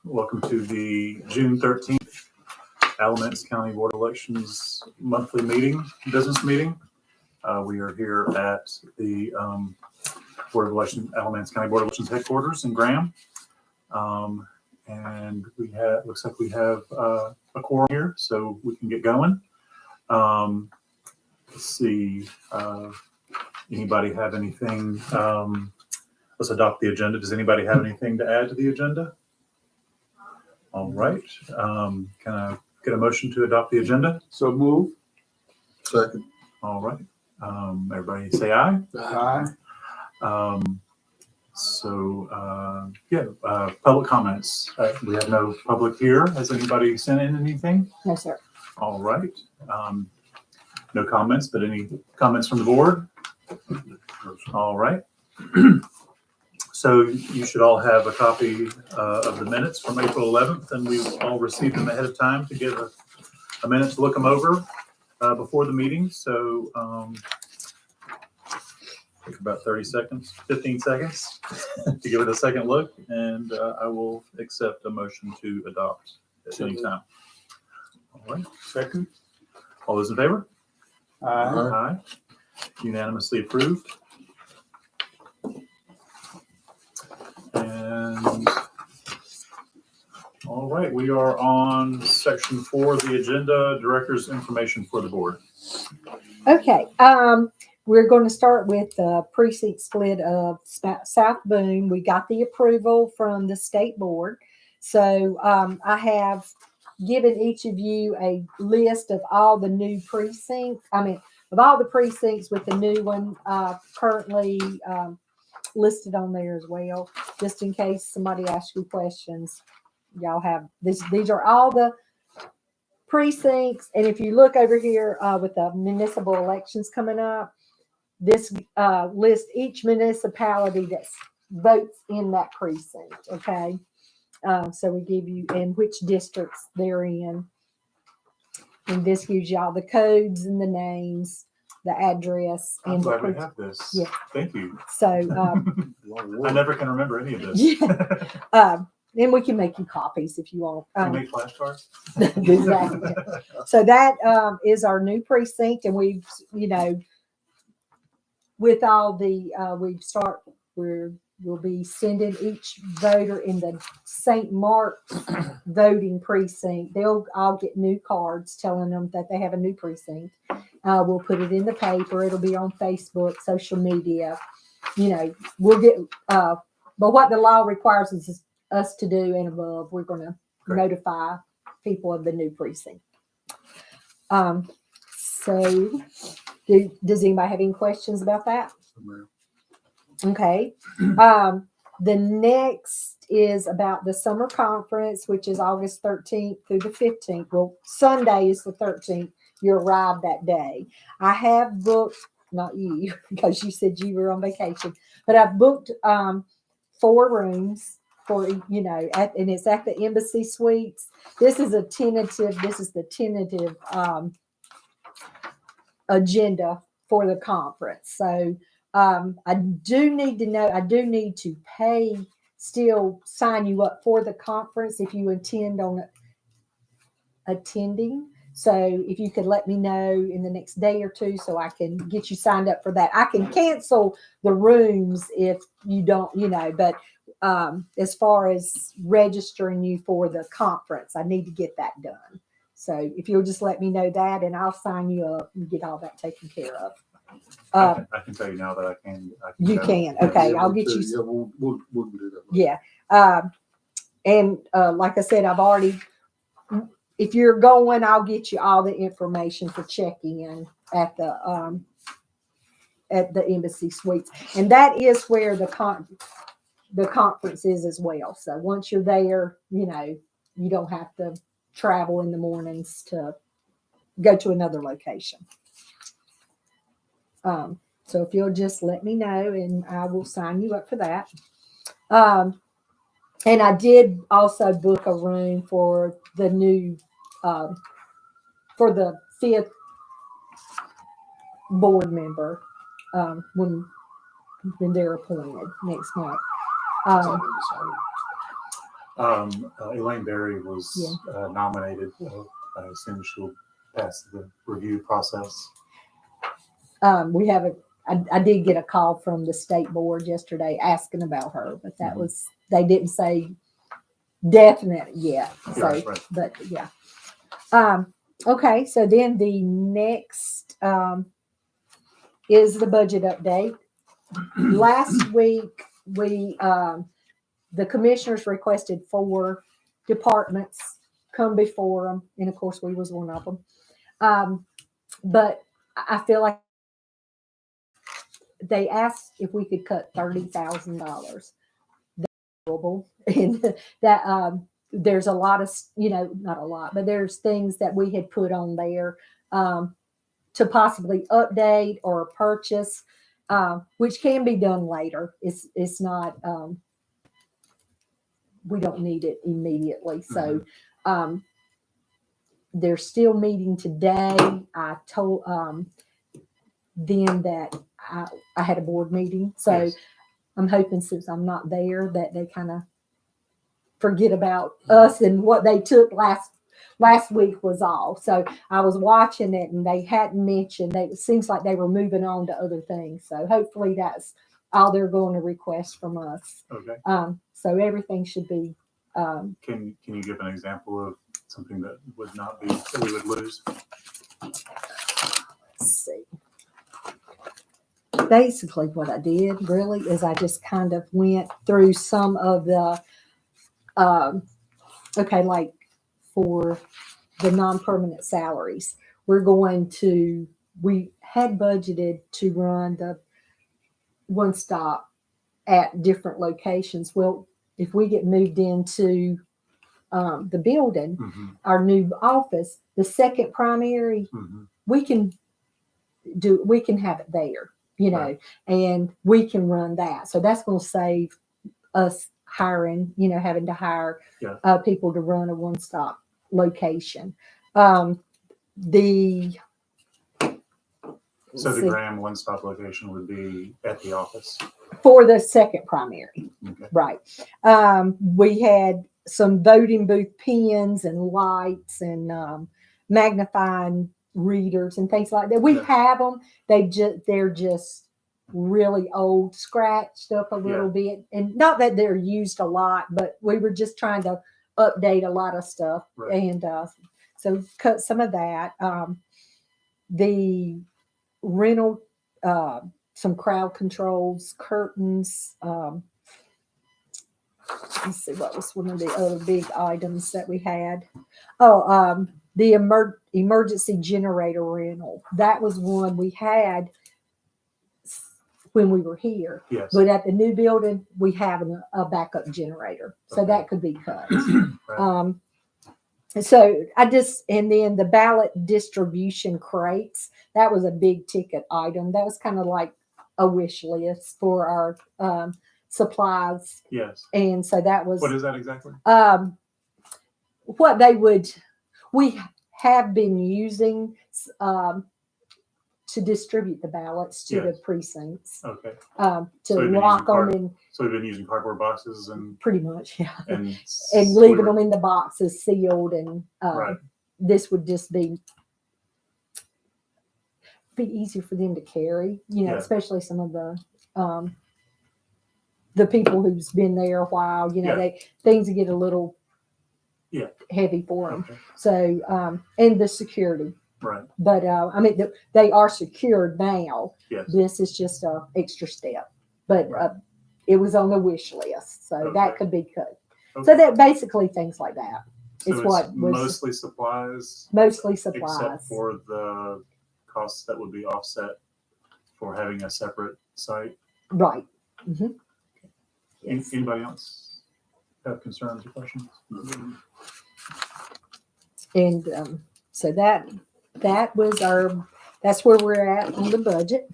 Welcome to the June 13th Alamance County Board of Elections monthly business meeting. We are here at the Alamance County Board of Elections headquarters in Graham. And looks like we have a quorum here, so we can get going. Let's see, anybody have anything? Let's adopt the agenda. Does anybody have anything to add to the agenda? All right. Can I get a motion to adopt the agenda? So move. Second. All right. Everybody say aye. Aye. Public comments. We have no public here. Has anybody sent in anything? No, sir. All right. No comments, but any comments from the board? All right. So you should all have a copy of the minutes from April 11th, and we've all received them ahead of time to give a minute to look them over before the meeting. So take about 15 seconds to give it a second look, and I will accept a motion to adopt at any time. All right. Second. All those in favor? Aye. Aye. Unanimously approved. And all right, we are on section 4 of the agenda, director's information for the board. Okay. We're going to start with the precinct split of South Boone. We got the approval from the state board. So I have given each of you a list of all the new precincts. Of all the precincts with the new one currently listed on there as well, just in case somebody asks you questions. Y'all have this. These are all the precincts, and if you look over here with the municipal elections coming up, this lists each municipality that votes in that precinct. Okay, so we give you and which districts they're in, and this gives y'all the codes and the names, the address, I'm and glad we have this. Yeah. Thank you. So I never can remember any of this. yeah. And we can make you copies if you want. Can you make flashcards? Exactly. So that is our new precinct, and we've, with all the we'll be sending each voter in the St. Mark's voting precinct. They'll all get new cards telling them that they have a new precinct. We'll put it in the paper. It'll be on Facebook, social media. We'll get. But what the law requires is us to do and above. We're going to notify people of the new precinct. So, does anybody have any questions about that? Okay. The next is about the summer conference, which is August 13th through the 15th. Well, Sunday is the 13th. You arrive that day. I have booked, not you, because you said you were on vacation, but I've booked 4 rooms for, and it's at the Embassy Suites. This is the tentative agenda for the conference. So I do need to still sign you up for the conference if you intend on attending. So if you could let me know in the next day or two so I can get you signed up for that. I can cancel the rooms if you don't, but as far as registering you for the conference, I need to get that done. So if you'll just let me know that, and I'll sign you up and get all that taken care of. I can tell you now that I can. You can. Okay. I'll get you. Yeah, we'll do that. Yeah. And like I said, if you're going, I'll get you all the information for checking in at the Embassy Suites. And that is where the conference is as well. So once you're there, you don't have to travel in the mornings to go to another location. So if you'll just let me know, and I will sign you up for that. And I did also book a room for the new, for the 5th board member when they're appointed next month. Elaine Berry was nominated. I assume she'll pass the review process. We haven't, I did get a call from the state board yesterday asking about her, but that was, they didn't say definite yet. So, Right. but yeah. Okay, so then the next is the budget update. Last week, the commissioners requested 4 departments come before them, and of course, we was one of them. But I feel like they asked if we could cut $30,000. And that there's a lot of, not a lot, but there's things that we had put on there to possibly update or purchase, which can be done later. It's not, we don't need it immediately. So they're still meeting today. I told them that I had a board meeting. So Yes. I'm hoping since I'm not there that they kind of forget about us and what they took last week was all. So I was watching it and they hadn't mentioned, it seems like they were moving on to other things. So hopefully that's all they're going to request from us. Okay. So everything should be. Can you give an example of something that would not be, that we would lose? Let's see. Basically what I did really is I just kind of went through some of the, like for the non-permanent salaries, we had budgeted to run the one stop at different locations. Well, if we get moved into the building, our new office, the second primary, we can have it there, Right. and we can run that. So that's going to save us hiring, having to hire people to run a one-stop location. So the Graham one-stop location would be at the office. For the second primary. Okay. Right. We had some voting booth pens and lights and magnifying readers and things like that. We have them. They're just really old, scratched up a little bit. And not that they're used a lot, but we were just trying to update a lot of stuff. Right. And so cut some of that. The rental, some crowd controls, curtains. Let's see, what was one of the other big items that we had? The emergency generator rental. That was one we had when we were here. Yes. But at the new building, we have a backup generator. So Okay. that could be cut. Right. So and then the ballot distribution crates, that was a big ticket item. That was kind of like a wish list for our supplies. Yes. And so that was. What is that exactly? We have been using to distribute the ballots to the precincts. Okay. To So we've been lock using them in. So we've been using cardboard boxes and Pretty much, yeah. and Leaving them in the boxes sealed, and Right. this would just be easier for them to carry, Yeah. especially some of the people who's been there a while, things get a little heavy for them. Okay. So, and the security, Right. but they are secured now. Yes. This is just a extra step, but Right. it was on the wish list, so that Okay. could be cut. Okay. So that basically things like that. So it's what was mostly supplies, mostly supplies. except for the costs that would be offset for having a separate site. Right. Mm-hmm. Yes. Anybody else have concerns or questions? And so that was that's where we're at on the budget.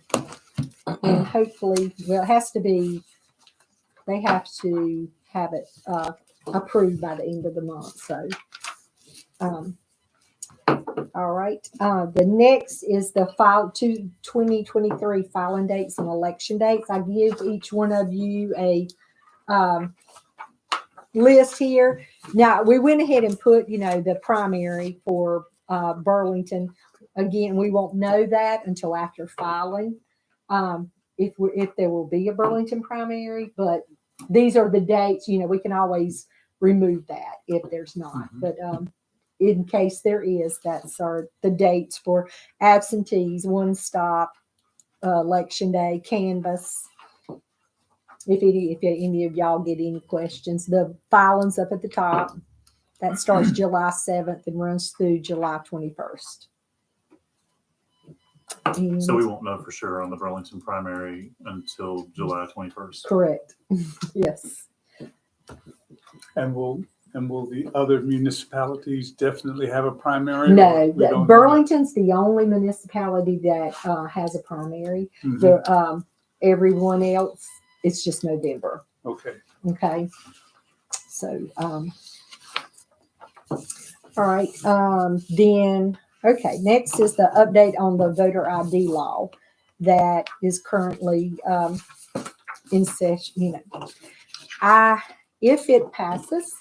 And hopefully, well, it has to be, they have to have it approved by the end of the month. So, all right. The next is the 2023 filing dates and election dates. I give each one of you list here. Now, we went ahead and put, the primary for Burlington. Again, we won't know that until after filing, if there will be a Burlington primary, but these are the dates, we can always remove that if there's not. But in case there is, that's the dates for absentees, one stop, election day, canvas. If any of y'all get any questions, the filing's up at the top. That starts July 7th and runs through July 21st. So we won't know for sure on the Burlington primary until July 21st. Correct. Yes. And will the other municipalities definitely have a primary? No, We don't know Burlington's the only municipality that has a primary. that? Mhm. Everyone else, it's just November. Okay. Okay. So, all right. Then, okay. Next is the update on the voter ID law that is currently in session. If it passes,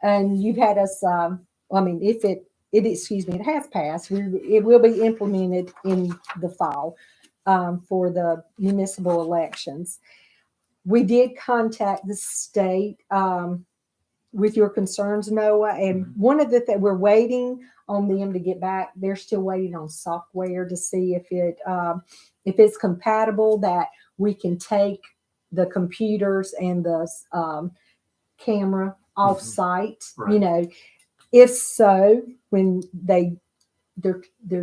and you've had us, if it has passed, it will be implemented in the fall for the municipal elections. We did contact the state with your concerns, Noah, and one of the we're waiting on them to get back. They're still waiting on software to see if it's compatible, that we can take the computers and the camera off site. Right. If so, when they're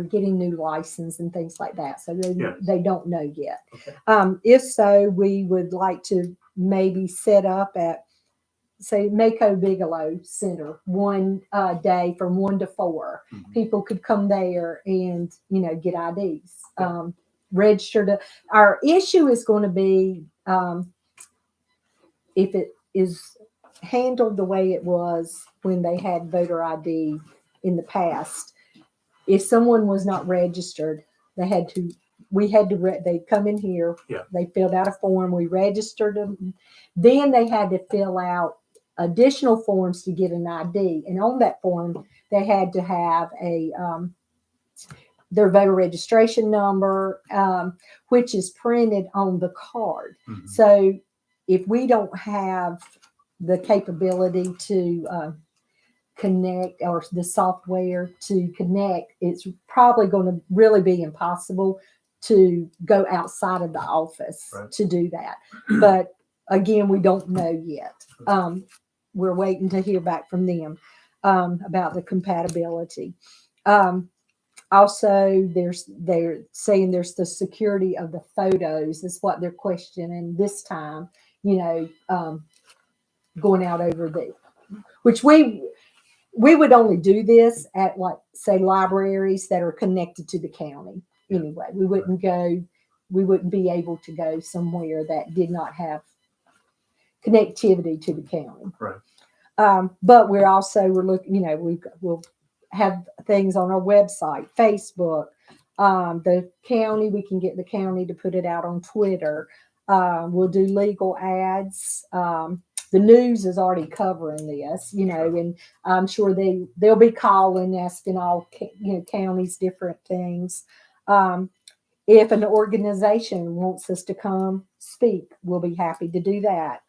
getting new license and things like that, so they don't know yet. Okay. If so, we would like to maybe set up at, say, Mako Bigelow Center one day from 1 to 4. People could come there and get IDs, register. Our issue is going to be if it is handled the way it was when they had voter ID in the past. If someone was not registered, they'd come in here, they filled out a form, we registered them, then they had to fill out additional forms to get an ID, and on that form they had to have their voter registration number, which is printed on the card. So if we don't have the capability to connect, or the software to connect, it's probably going to really be impossible to go outside of the office to do that. But again, we don't know yet. We're waiting to hear back from them about the compatibility. Also, they're saying there's the security of the photos is what they're questioning this time, going out over which we would only do this at, like, say, libraries that are connected to the county. Anyway, we wouldn't be able to go somewhere that did not have connectivity to the county. Right. But we're looking, we'll have things on our website, Facebook, the county, we can get the county to put it out on Twitter. We'll do legal ads. The news is already covering this, and I'm sure they'll be calling, asking all counties different things. If an organization wants us to come speak, we'll be happy to do that.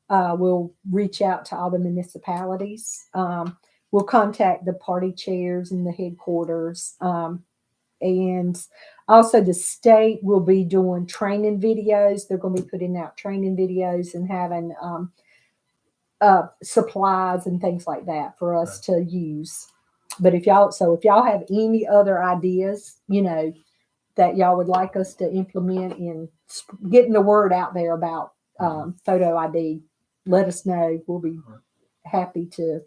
We'll reach out to all the municipalities. We'll contact the party chairs in the headquarters. And also the state will be doing training videos. They're going to be putting out training videos and having supplies and things like that for us to use. But if y'all have any other ideas, that y'all would like us to implement in getting the word out there about photo ID, let us know. We'll be happy to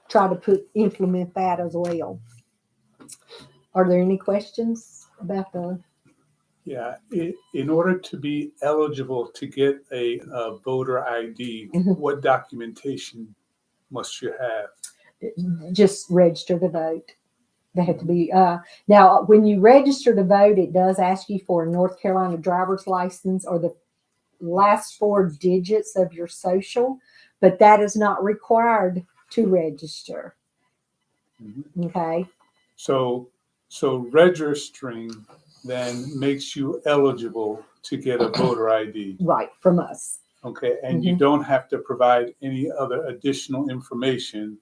try to implement that as well. Are there any questions about the? Yeah, in order to be eligible to get a voter ID, what documentation must you have? Just register to vote. They have to be now when you register to vote, it does ask you for a North Carolina driver's license or the last 4 digits of your social, but that is not required to register. Okay. So registering then makes you eligible to get a voter ID. Right. From us. Okay, and you don't have to provide any other additional information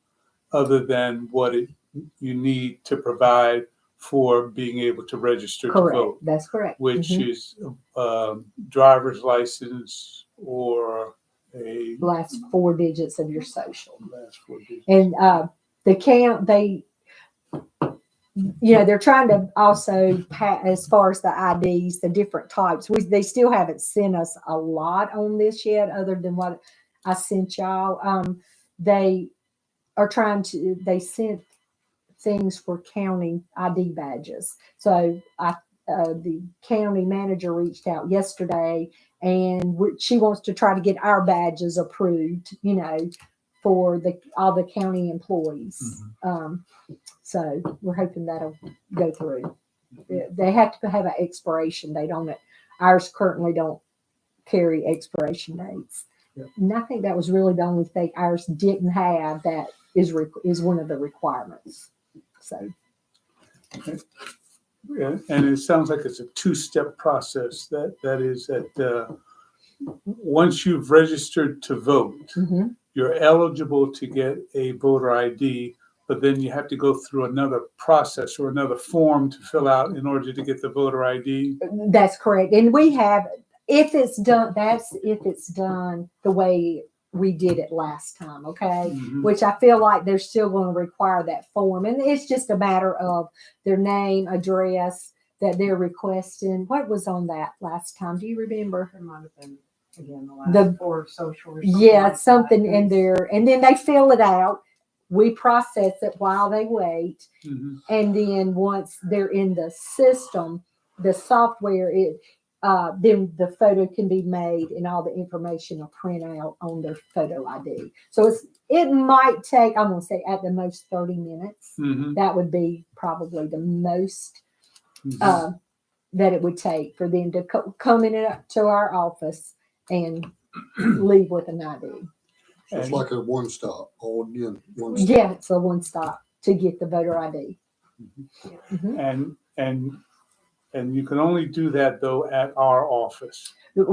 other than what you need to provide for being able to register to Correct. vote, That's correct. which is driver's license or a Last 4 digits of your social. last 4 digits. And they're trying to also as far as the IDs, the different types. They still haven't sent us a lot on this yet, other than what I sent y'all. They sent things for county ID badges. So the county manager reached out yesterday, and she wants to try to get our badges approved, for all the county employees. So we're hoping that'll go through. They have to have an expiration date on it. Ours currently don't carry expiration dates. Yep. And I think that was really the only thing ours didn't have that is one of the requirements. So. Yeah, and it sounds like it's a 2-step process. That is that once you've registered to vote, you're eligible to get a voter ID, but then you have to go through another process or another form to fill out in order to get the voter ID. That's correct. And we have, if it's done the way we did it last time, okay? Which I feel like they're still going to require that form. And it's just a matter of their name, address that they're requesting. What was on that last time? Do you remember? It might have been, again, the last 4 social or something. Yeah, like something that. in there. And then they fill it out. We process it while they wait. And then once they're in the system, the software, then the photo can be made and all the information will print out on their photo ID. So it might take, I'm going to say at the most 30 minutes. That would be probably the most that it would take for them to come in to our office and leave with an ID. So it's like a one stop. One stop. Yeah, it's a one stop to get the voter ID. And you can only do that though at our office. In the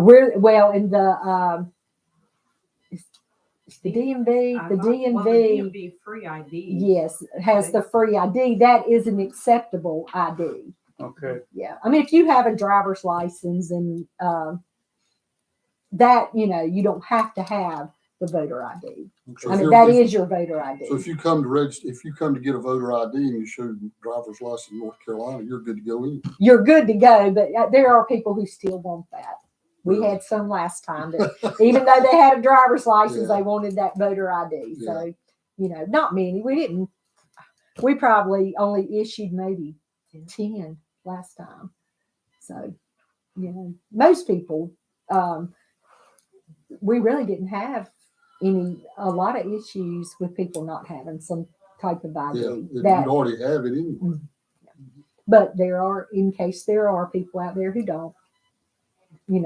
it's the DMV. The Well, the DMV, DMV free ID. yes, has the free ID. That is an acceptable ID. Okay. Yeah, I mean, if you have a driver's license and that, you don't have to have the voter ID. So I if mean, you're- that is your voter ID. So if you come to register, if you come to get a voter ID and you show your driver's license in North Carolina, you're good to go in. You're good to go, but there are people who still want that. We had some last time that even though they had a driver's license, Yeah. they wanted that voter ID. Yeah. So, not many. We probably only issued maybe 10 last time. So, most people, we really didn't have a lot of issues with people not having some type of ID. Yeah, you'd already have it anyway. But in case there are people out there who don't, we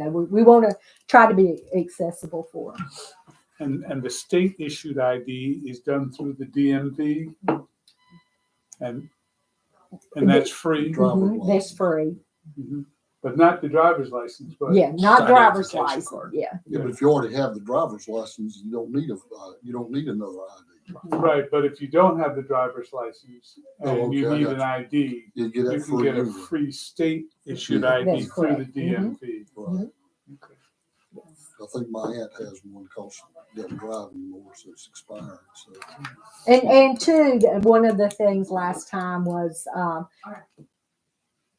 want to try to be accessible for them. And the state issued ID is done through the DMV, and that's free, That's free. but not the driver's license. But Yeah, not driver's identification license. card. Yeah. Yeah, but if you already have the driver's license, you don't need another ID. right. But if you don't have the driver's license and you okay, I need got an you. ID, You get you that can free. get a anyway. free state issued Yeah. ID That's through the correct. DMV. Right. Okay. I think my aunt has one because she doesn't drive anymore, so it's expired. So And two, one of the things last time was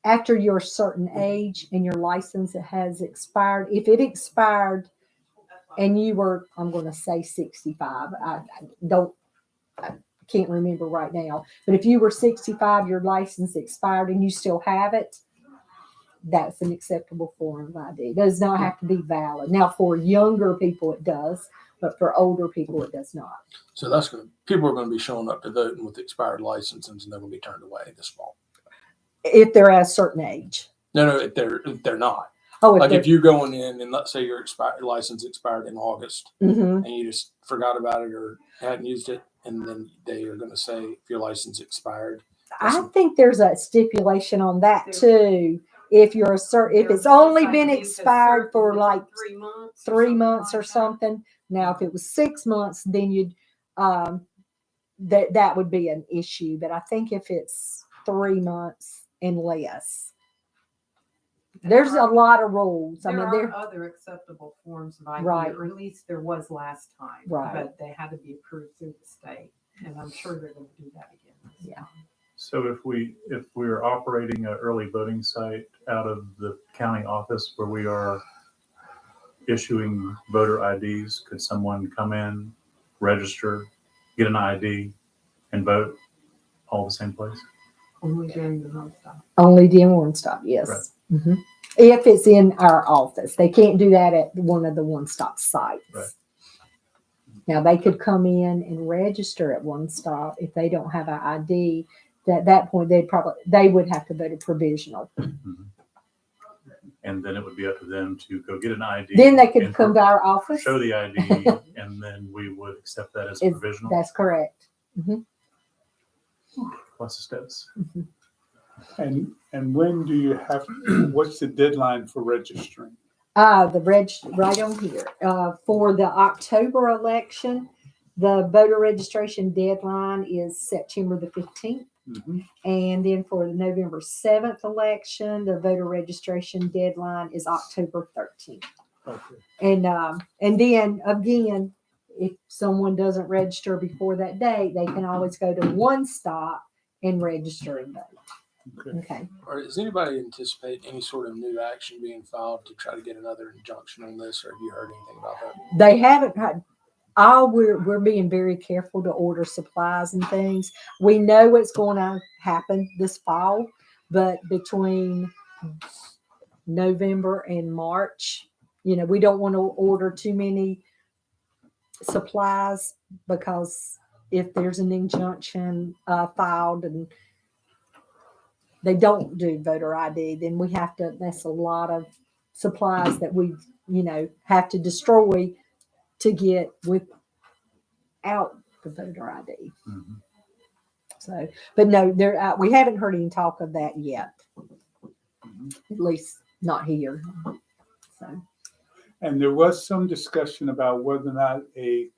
after you're a certain age and your license has expired, if it expired and you were, I'm going to say 65, I can't remember right now, but if you were 65, your license expired and you still have it, that's an acceptable form of ID. It does not have to be valid. Now, for younger people, it does, but for older people, it does not. So people are going to be showing up to voting with expired licenses, and they're going to be turned away this fall. If they're at a certain age. No, if they're not. Oh, Like if you're going in and let's say your license expired in August Mhm. and you just forgot about it or hadn't used it, and then they are going to say if your license expired. I think there's a stipulation on that too. If you're if it's only been expired for like 3 months or something. Now, if it was 6 months, then you'd that would be an issue. But I think if it's 3 months and less, there's a lot of rules. I There mean, are there other acceptable forms of ID, Right. or at least there was last time. Right. But they had to be approved through the state, and I'm sure they're going to do that again. this Yeah. time. So if we're operating an early voting site out of the county office where we are issuing voter IDs, could someone come in, register, get an ID, and vote all the same place? Only during the home stop. only DM one stop. Yes. Mhm. If it's in our office, they can't do that at one of the one stop sites. Right. Now they could come in and register at one stop if they don't have an ID. At that point, they would have to vote a provisional. And then it would be up to them to go get an ID. Then they could and come to our office. show the ID, and then we would accept that as It's- provisional. That's correct. Lots of steps. And when do you have, what's the deadline for registering? Right on here. For the October election, the voter registration deadline is September the 15th. Mhm. And then for the November 7th election, the voter registration deadline is October 13th. Okay. And then again, if someone doesn't register before that date, they can always go to one stop and register and vote. Okay. Okay. Or does anybody anticipate any sort of new action being filed to try to get another injunction on this, or have you heard anything about that? They haven't had we're being very careful to order supplies and things. We know what's going to happen this fall, but between November and March, we don't want to order too many supplies because if there's an injunction filed and they don't do voter ID, then we have to, that's a lot of supplies that we, have to destroy to get without the voter ID. Mhm. So, but no, we haven't heard any talk of that yet. At least not here. So, And there was some discussion about whether or not a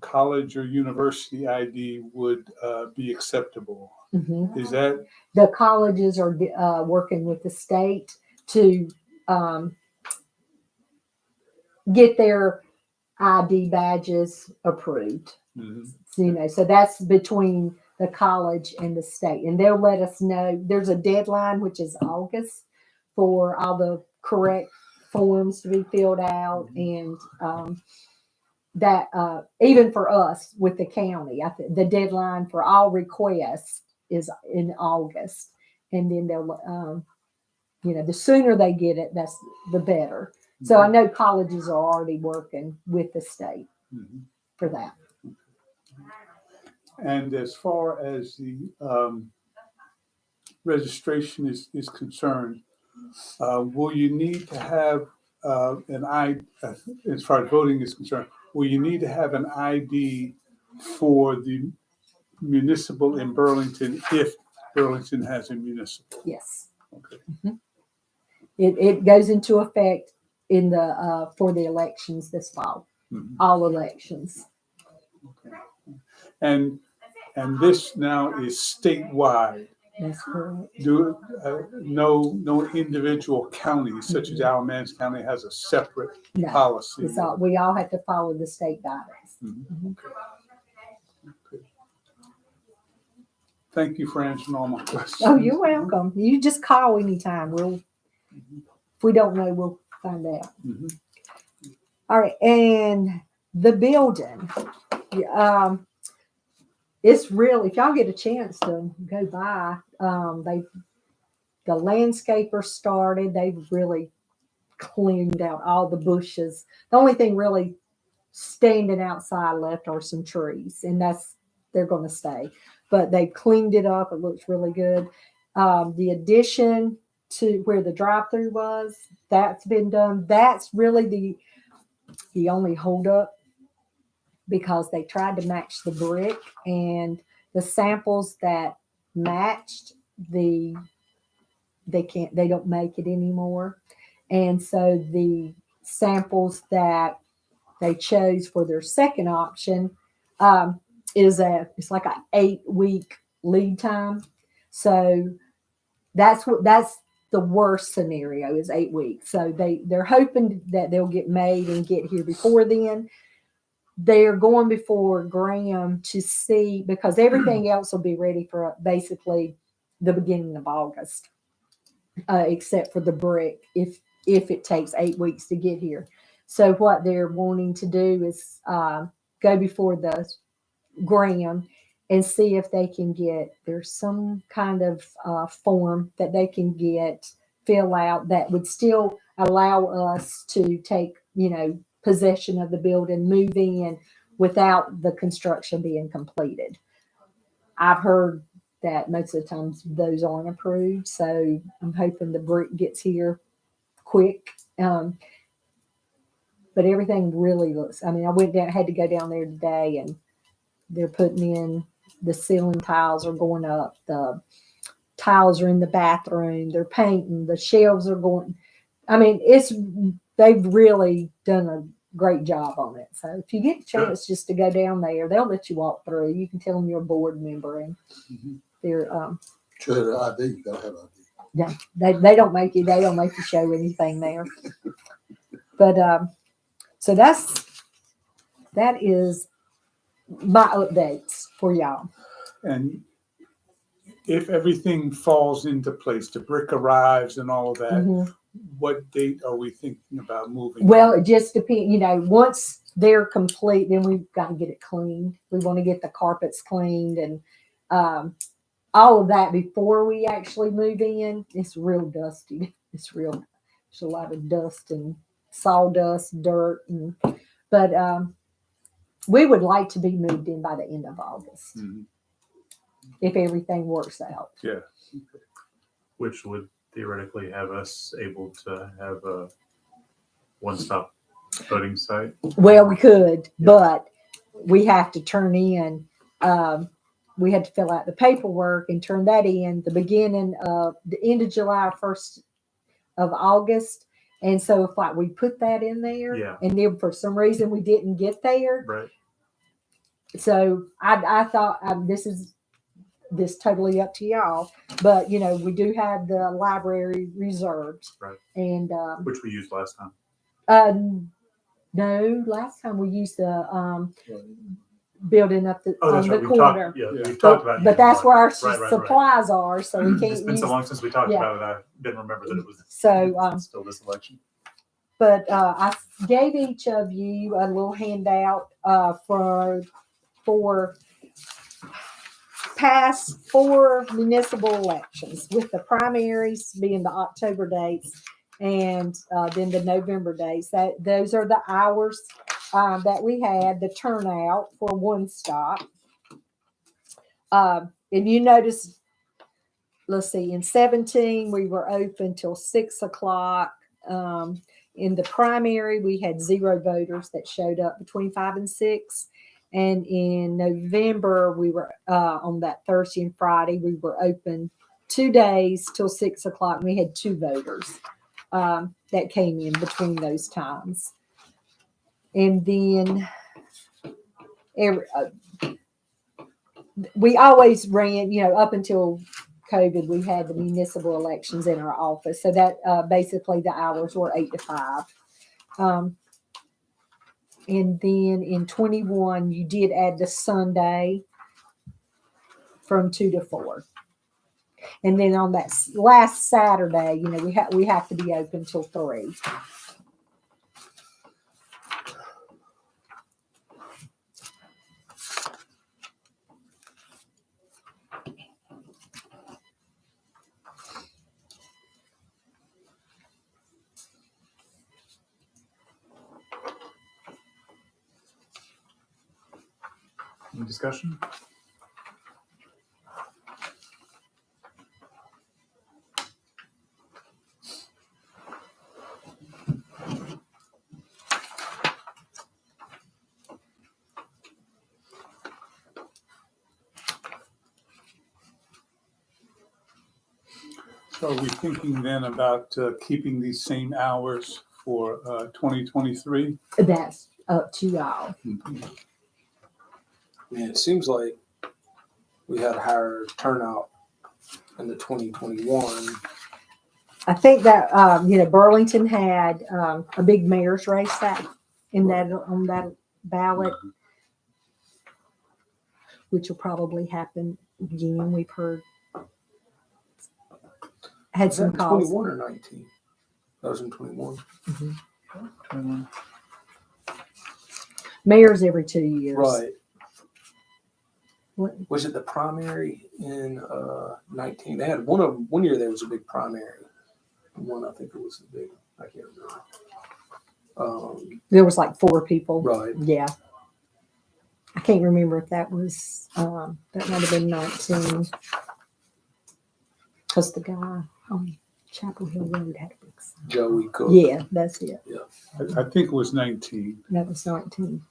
college or university ID would be acceptable. mhm. Is that, The colleges are working with the state to get their ID badges approved. mhm. So that's between the college and the state, and they'll let us know. There's a deadline, which is August, for all the correct forms to be filled out, and that even for us with the county, the deadline for all requests is in August, and then they'll, the sooner they get it, that's the better. So I know colleges are already working with the state Mhm. for that. And as far as the registration is concerned, will you need to have as far as voting is concerned, will you need to have an ID for the municipal in Burlington if Burlington has a municipal? Yes. Okay. It goes into effect in the for the elections this fall, Mhm. all elections. Okay. And this now is statewide. That's correct. No individual county such as Alamance County has a separate No, policy. we all have to follow the state guidance. Mhm. Okay. Thank you for answering all my questions. Oh, you're welcome. You just call anytime. If we don't know, we'll find out. Mhm. All right, and the building. It's really, if y'all get a chance to go by, the landscaper started. They've really cleaned out all the bushes. The only thing really standing outside left are some trees, and they're going to stay. But they cleaned it up. It looks really good. The addition to where the drive-through was. That's been done. That's really the only holdup, because they tried to match the brick, and the samples that matched they don't make it anymore. And so the samples that they chose for their second option it's like an 8-week lead time. So that's the worst scenario is 8 weeks. So they're hoping that they'll get made and get here before then. They're going before Graham to see, because everything else will be ready for basically the beginning of August, except for the brick, if it takes 8 weeks to get here. So what they're wanting to do is go before the Graham and see if they can there's some kind of form that they can fill out that would still allow us to take, possession of the building, move in without the construction being completed. I've heard that most of the times those aren't approved, so I'm hoping the brick gets here quick. But everything really looks, I had to go down there today, and they're putting in the ceiling tiles are going up, the tiles are in the bathroom, they're painting, the shelves are going. They've really done a great job on it. So if you get a chance just to go down there, they'll let you walk through. You can tell them you're a board member, and they're Show their ID, you gotta have ID. yeah, they don't make you show anything there. But so that is my updates for y'all. And if everything falls into place, the brick arrives and all of that, Mhm. what date are we thinking about moving? Well, it just depends. Once they're complete, then we've got to get it cleaned. We want to get the carpets cleaned and all of that before we actually move in. It's real dusty. There's a lot of dust and sawdust, dirt, but we would like to be moved in by the end of August Mhm. if everything works out. Yeah. Which would theoretically have us able to have a one-stop voting site. Well, we could, Yeah. but we have to turn in. We had to fill out the paperwork and turn that in the end of July, 1st of August. And so if we put that in there, Yeah. and then for some reason we didn't get there, Right. so I thought this is totally up to y'all. But we do have the library reserved, Right. and Which we used last time. no, last time we used the building up Oh, that's on right. the We've corner. talked, yeah, Yeah. we've talked about But using that's the where our library. Right. supplies are, so we can't It's been use. so long since we talked yeah. about it. I didn't remember that it was So, still this election. But I gave each of you a little handout for past 4 municipal elections, with the primaries being the October dates and then the November dates. Those are the hours that we had, the turnout for one stop. And you notice, let's see, in 17 we were open till 6 o'clock. In the primary, we had 0 voters that showed up between 5 and 6. And in November, we were on that Thursday and Friday, we were open 2 days till 6 o'clock. And we had 2 voters that came in between those times. And then we always ran, up until COVID, we had the municipal elections in our office. So that basically the hours were 8 to 5. And then in 21, you did add the Sunday from 2 to 4. And then on that last Saturday, we have to be open till 3. Any discussion? So are we thinking then about keeping these same hours for 2023? That's up to y'all. Man, it seems like we had a higher turnout in the 2021. I think that, Burlington had a big mayor's race on that ballot, which will probably happen again. We've heard. Had Was that some in calls. 21 or 19? That was in 21. Mayors every 2 years. Right. What- Was it the primary in 19? They had one year there was a big primary. One, I think it was the big, I can't remember. There was like 4 people. Right. Yeah. I can't remember if that was, that might have been 19. Because the guy on Chapel Hill Road had a big sign. Joey Cook. Yeah, that's it. I think it was 19. That was 19.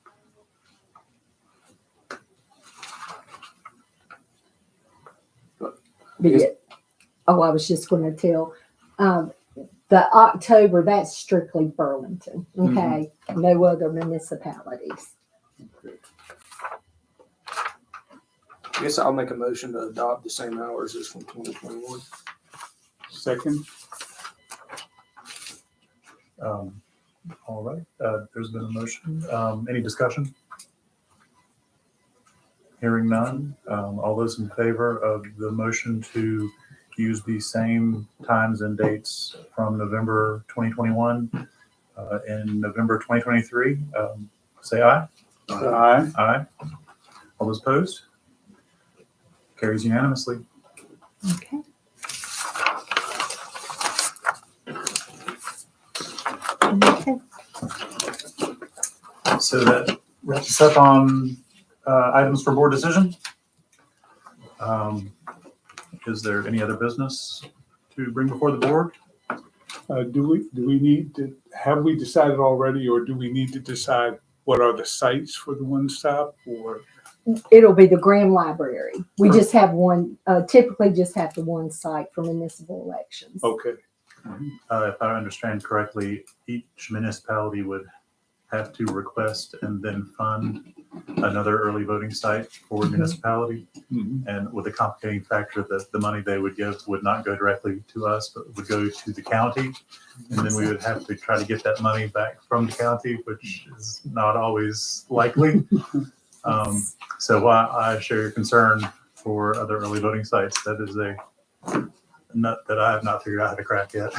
But yeah. Oh, I was just going to tell. The October, that's strictly Burlington. Okay. No other municipalities. I guess I'll make a motion to adopt the same hours as from 2021. Second? All right, there's been a motion. Any discussion? Hearing none. All those in favor of the motion to use the same times and dates from November 2021 in November 2023, say aye. Aye. Aye. All those opposed? Carries unanimously. Okay. Okay. So that wraps us up on items for board decision. Is there any other business to bring before the board? Do we need to, have we decided already, or do we need to decide what are the sites for the one stop, or? It'll be the Grand Library. We just have one, typically just have the one site for municipal elections. Okay. If I understand correctly, each municipality would have to request and then fund another early voting site for municipality. Mhm. And with the complicating factor that the money they would give would not go directly to us, but would go to the county. And then we would have to try to get that money back from the county, which is not always likely. So I share your concern for other early voting sites. That is a nut that I have not figured out how to crack yet.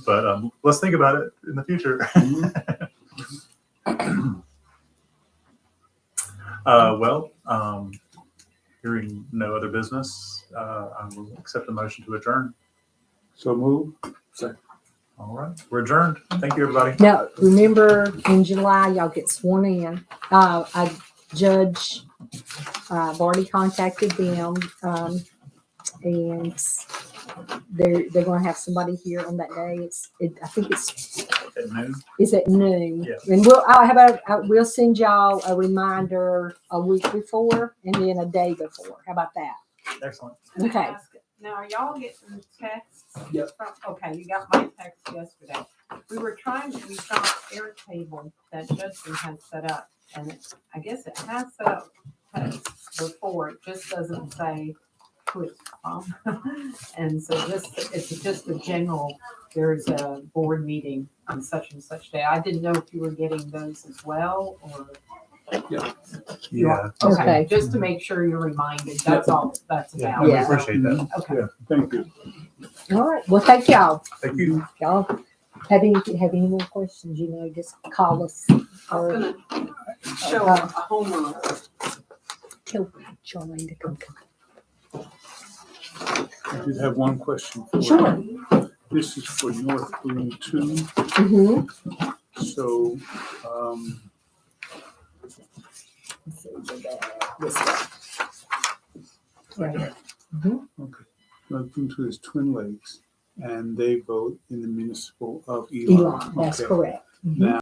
But let's think about it in the future. Hearing no other business, I will accept a motion to adjourn. So move. All right, we're adjourned. Thank you, everybody. Now, remember in July, y'all get sworn in. Judge, I've already contacted them, and they're going to have somebody here on that day. I think it's At noon. is at noon. Yeah. And we'll send y'all a reminder a week before and then a day before. How about that? Excellent. Can I Okay. ask, now, are y'all getting texts? Yep. Okay, you got my text yesterday. We were trying to install Airtable that Justin has set up, and I guess it has set up text before, it just doesn't say who it's from. And so it's just a general, there's a board meeting on such and such day. I didn't know if you were getting those as well, or. Yeah. Okay. Just to make sure you're reminded, that's all that's Yeah, about. we Yeah. appreciate that. Okay. Yeah, thank you. All right. Well, thank y'all. Thank you. Y'all have any more questions, just call us I was or gonna show a homeowner. tell Charlene to come. I did have one question for you. Sure. This is for North Bloom 2. Mm-hmm. So, This way. Right here. okay. North Bloom 2 is Twin Lakes, and they vote in the municipal of Elon. Elon, that's Okay. correct. Now,